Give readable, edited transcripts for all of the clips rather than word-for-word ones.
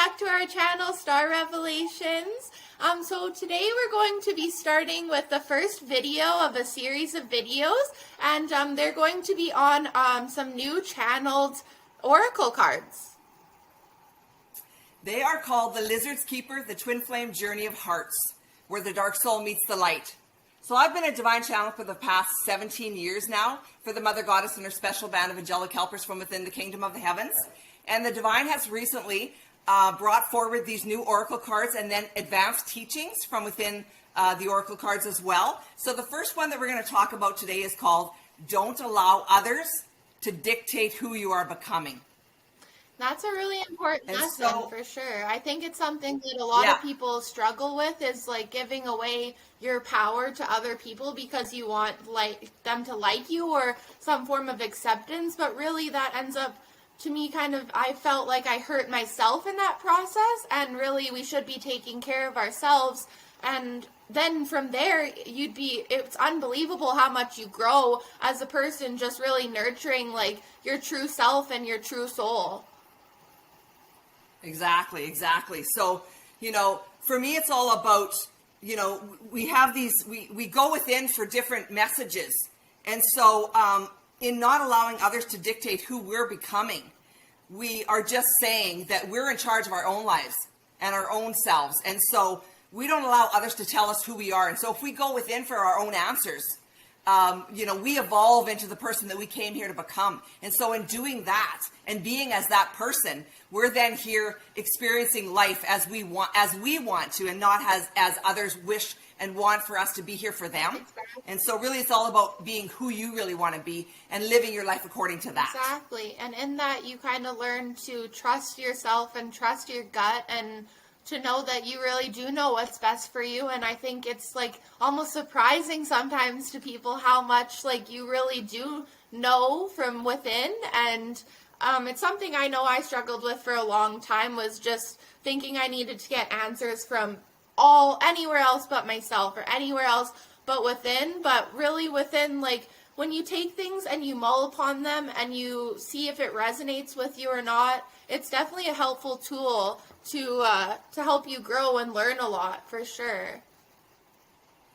back to our channel, Star Revelations. So today we're going to be starting with the first video of a series of videos, and they're going to be on some new channeled oracle cards. They are called the Lizard's Keeper, the Twin Flame Journey of Hearts, where the dark soul meets the light. So I've been a divine channel for the past 17 years now for the Mother Goddess and her special band of angelic helpers from within the kingdom of the heavens. And the divine has recently brought forward these new oracle cards and then advanced teachings from within the oracle cards as well. So the first one that we're going to talk about today is called Don't Allow Others to Dictate Who You Are Becoming. That's a really important lesson for sure. I think it's something that a lot of people struggle with, is like giving away your power to other people because you want them to like you or some form of acceptance. But really that ends up, to me, I felt like I hurt myself in that process, and really we should be taking care of ourselves. And then from there, it's unbelievable how much you grow as a person, just really nurturing like your true self and your true soul. Exactly. So, for me, it's all about, we have these, we go within for different messages. And so, in not allowing others to dictate who we're becoming, we are just saying that we're in charge of our own lives and our own selves. And so we don't allow others to tell us who we are. And so if we go within for our own answers, we evolve into the person that we came here to become. And so in doing that and being as that person, we're then here experiencing life as we want to, and not as others wish and want for us to be here for them. Exactly. And so really it's all about being who you really want to be and living your life according to that. Exactly. And in that you kind of learn to trust yourself and trust your gut, and to know that you really do know what's best for you. And I think it's like almost surprising sometimes to people how much like you really do know from within. And it's something I know I struggled with for a long time, was just thinking I needed to get answers from anywhere else but myself, or anywhere else but within. But really within, like when you take things and you mull upon them and you see if it resonates with you or not, it's definitely a helpful tool to help you grow and learn a lot, for sure.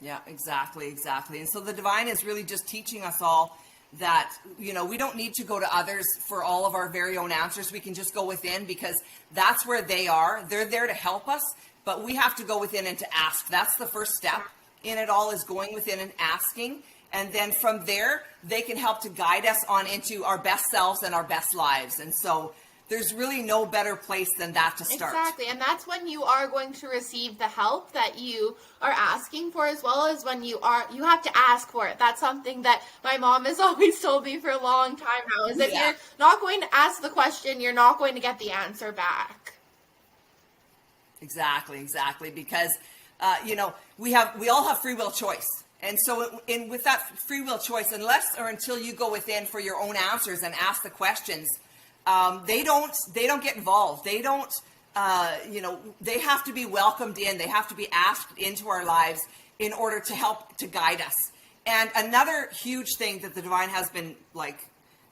Yeah, exactly. And so the divine is really just teaching us all that, we don't need to go to others for all of our very own answers. We can just go within, because that's where they are. They're there to help us, but we have to go within and to ask. That's the first step in it all, is going within and asking. And then from there, they can help to guide us on into our best selves and our best lives. And so there's really no better place than that to start. Exactly, and that's when you are going to receive the help that you are asking for, as well as when you have to ask for it. That's something that my mom has always told me for a long time now, is if you're not going to ask the question, you're not going to get the answer back. Exactly, because, we all have free will choice. And so with that free will choice, unless or until you go within for your own answers and ask the questions, they don't get involved. They don't, they have to be welcomed in. They have to be asked into our lives in order to help to guide us. And another huge thing that the divine has been like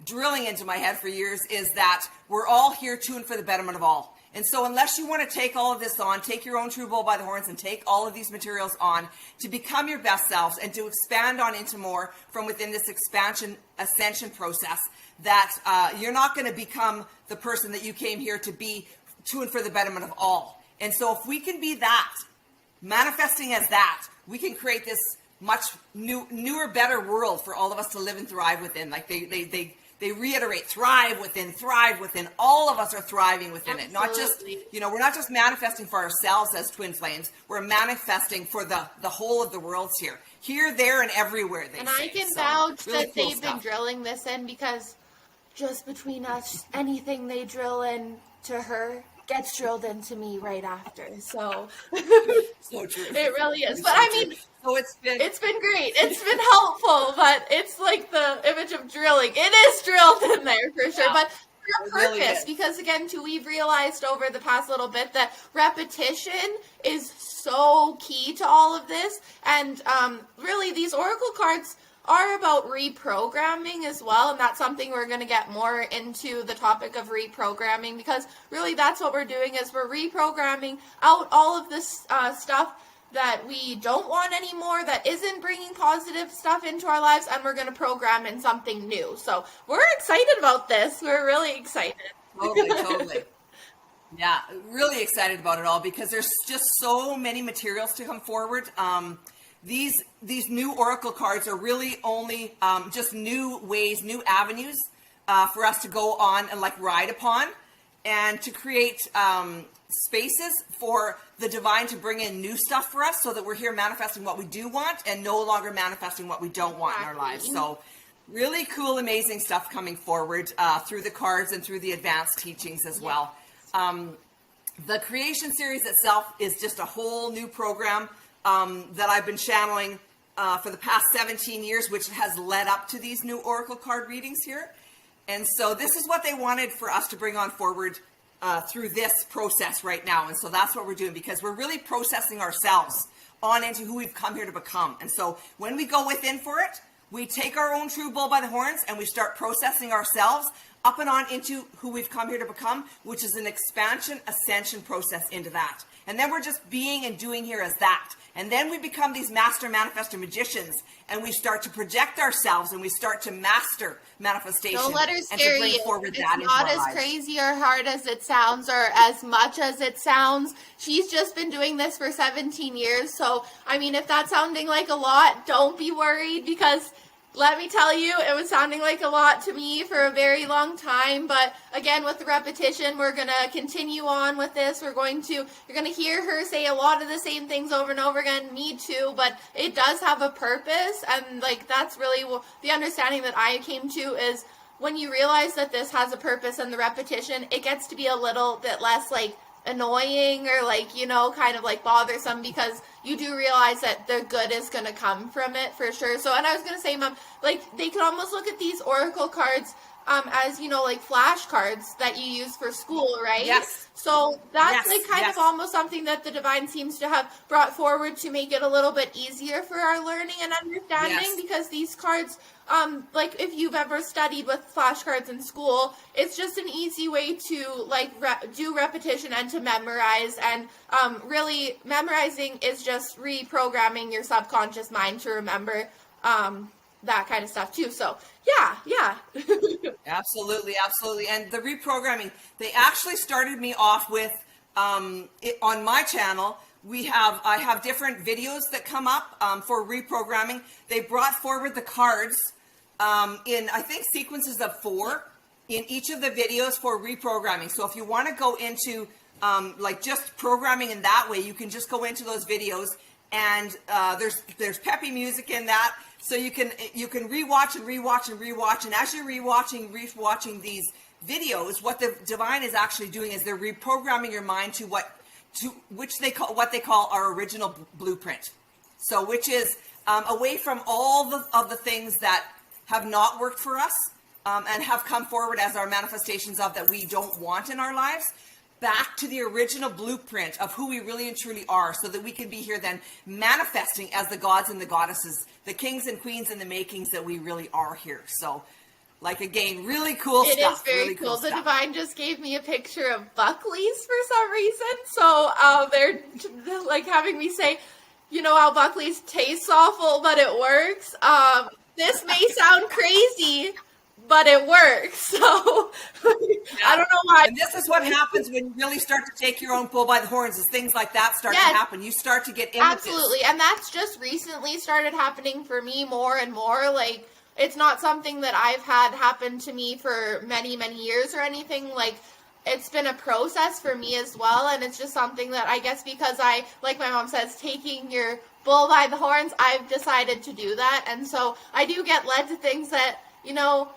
drilling into my head for years is that we're all here tuned for the betterment of all. And so unless you want to take all of this on, take your own true bull by the horns and take all of these materials on to become your best selves and to expand on into more from within this ascension process, that you're not going to become the person that you came here to be, to and for the betterment of all. And so if we can be that, manifesting as that, we can create this much newer, better world for all of us to live and thrive within. Like they reiterate, thrive within. All of us are thriving within it. Not just, we're not just manifesting for ourselves as twin flames. We're manifesting for the whole of the worlds here, there, and everywhere. And I can vouch that they've been drilling this in, because just between us, anything they drill in to her gets drilled into me right after. So, so true. It really is. But I mean, so it's been great. It's been helpful, but it's like the image of drilling. It is drilled in there for sure, but for a purpose. Really, because again, too, we've realized over the past little bit that repetition is so key to all of this. And really, these oracle cards are about reprogramming as well, and that's something we're going to get more into, the topic of reprogramming, because really that's what we're doing, is we're reprogramming out all of this stuff that we don't want anymore, that isn't bringing positive stuff into our lives, and we're going to program in something new. So we're excited about this. We're really excited. Totally. Yeah, really excited about it all, because there's just so many materials to come forward. These new oracle cards are really only just new ways, new avenues for us to go on and like ride upon, and to create spaces for the divine to bring in new stuff for us, so that we're here manifesting what we do want and no longer manifesting what we don't want in our lives. So really cool, amazing stuff coming forward through the cards and through the advanced teachings as well. The creation series itself is just a whole new program that I've been channeling for the past 17 years, which has led up to these new oracle card readings here. And so this is what they wanted for us to bring on forward through this process right now. And so that's what we're doing, because we're really processing ourselves on into who we've come here to become. And so when we go within for it, we take our own true bull by the horns and we start processing ourselves up and on into who we've come here to become, which is an expansion, ascension process into that. And then we're just being and doing here as that. And then we become these master manifestor magicians, and we start to project ourselves, and we start to master manifestation. Don't let her and scare to bring you. forward It's that not into as our lives. crazy or hard as it sounds, or as much as it sounds. She's just been doing this for 17 years. So, I mean, if that's sounding like a lot, don't be worried, because let me tell you, it was sounding like a lot to me for a very long time. But again, with the repetition, we're going to continue on with this. You're going to hear her say a lot of the same things over and over again. Me too, but it does have a purpose. And like, that's really the understanding that I came to, is when you realize that this has a purpose and the repetition, it gets to be a little bit less like annoying or like, you know, kind of like bothersome, because you do realize that the good is going to come from it for sure. So, and I was going to say, Mom, like, they could almost look at these oracle cards as, you know, like flashcards that you use for school, right? Yes. So that's like kind yes. of almost something that the divine seems to have brought forward to make it a little bit easier for our learning and understanding, Yes. because these cards, like if you've ever studied with flashcards in school, it's just an easy way to like do repetition and to memorize. And really, memorizing is just reprogramming your subconscious mind to remember that kind of stuff too. So yeah. Absolutely. And the reprogramming, they actually started me off with on my channel. I have different videos that come up for reprogramming. They brought forward the cards in, I think, sequences of 4 in each of the videos for reprogramming. So if you want to go into like just programming in that way, you can just go into those videos, and there's peppy music in that. So you can rewatch, and as you're rewatching these videos, what the divine is actually doing is they're reprogramming your mind to what they call our original blueprint. So which is away from all of the things that have not worked for us and have come forward as our manifestations of that we don't want in our lives, back to the original blueprint of who we really and truly are, so that we can be here then manifesting as the gods and the goddesses, the kings and queens and the makings that we really are here. So, like, again, really cool stuff. It is very really cool. The stuff. divine just gave me a picture of Buckley's for some reason. So they're like having me say, you know how Buckley's tastes awful, but it works. This may sound crazy, but it works. So I don't know why. And this is what happens when you really start to take your own bull by the horns, is things like that start to happen. You start to get images. Absolutely. And that's just recently started happening for me more and more. Like, it's not something that I've had happen to me for many, many years or anything. Like, it's been a process for me as well. And it's just something that I guess because I, like my mom says, taking your bull by the horns, I've decided to do that. And so I do get led to things that, you know,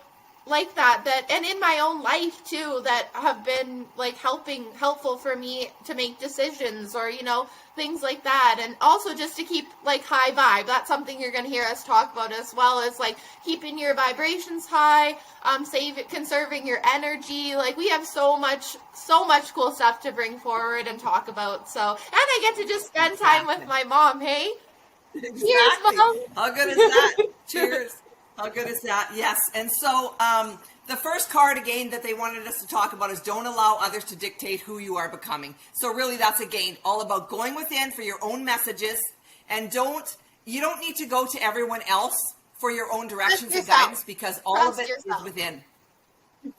like that, and in my own life too, that have been like helpful for me to make decisions, or, you know, things like that. And also just to keep like high vibe. That's something you're going to hear us talk about as well, as like keeping your vibrations high, conserving your energy. Like, we have so much cool stuff to bring forward and talk about. So, and I get to just spend time with my mom. Hey, Exactly. Cheers, Mom. How good is that? Cheers. How good is that? Yes. And so the first card again that they wanted us to talk about is don't allow others to dictate who you are becoming. So really that's again all about going within for your own messages, and you don't need to go to everyone else for your own directions and guidance, because all of it is within.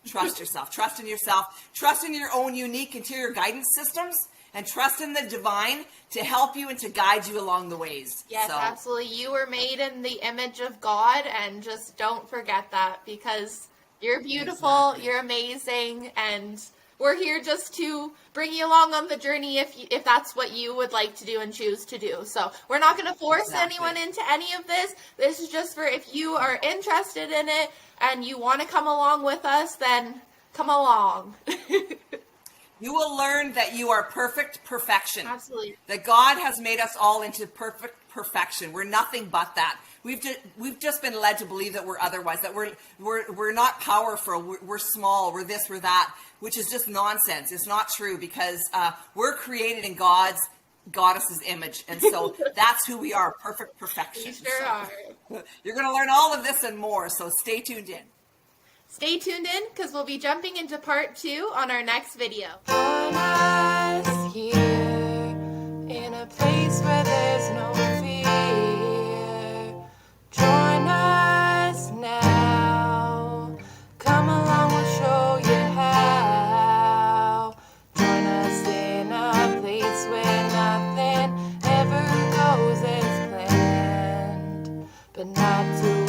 Trust yourself. Trust in yourself. Trust in your own unique interior guidance systems, and trust in the divine to help you and to guide you along the ways. Yes, absolutely. You were made in the image of God, and just don't forget that, because you're beautiful, exactly. You're amazing, and we're here just to bring you along on the journey if that's what you would like to do and choose to do. So we're not going to force anyone into any of this. This is just for if you are interested in it and you want to come along with us, then come along. You will learn that you are perfect perfection. Absolutely. That God has made us all into perfect perfection. We're nothing but that. We've just been led to believe that we're otherwise, that we're not powerful, we're small, we're this, we're that, which is just nonsense. It's not true, because we're created in Goddess's image, and so that's who we are, perfect perfection. We sure are. You're going to learn all of this and more, so stay tuned in. Stay tuned in, because we'll be jumping into part 2 on our next video. Join us here in a place where there's no fear. Join us now. Come along, we'll show you how. Join us in a place where nothing ever goes as planned, but not too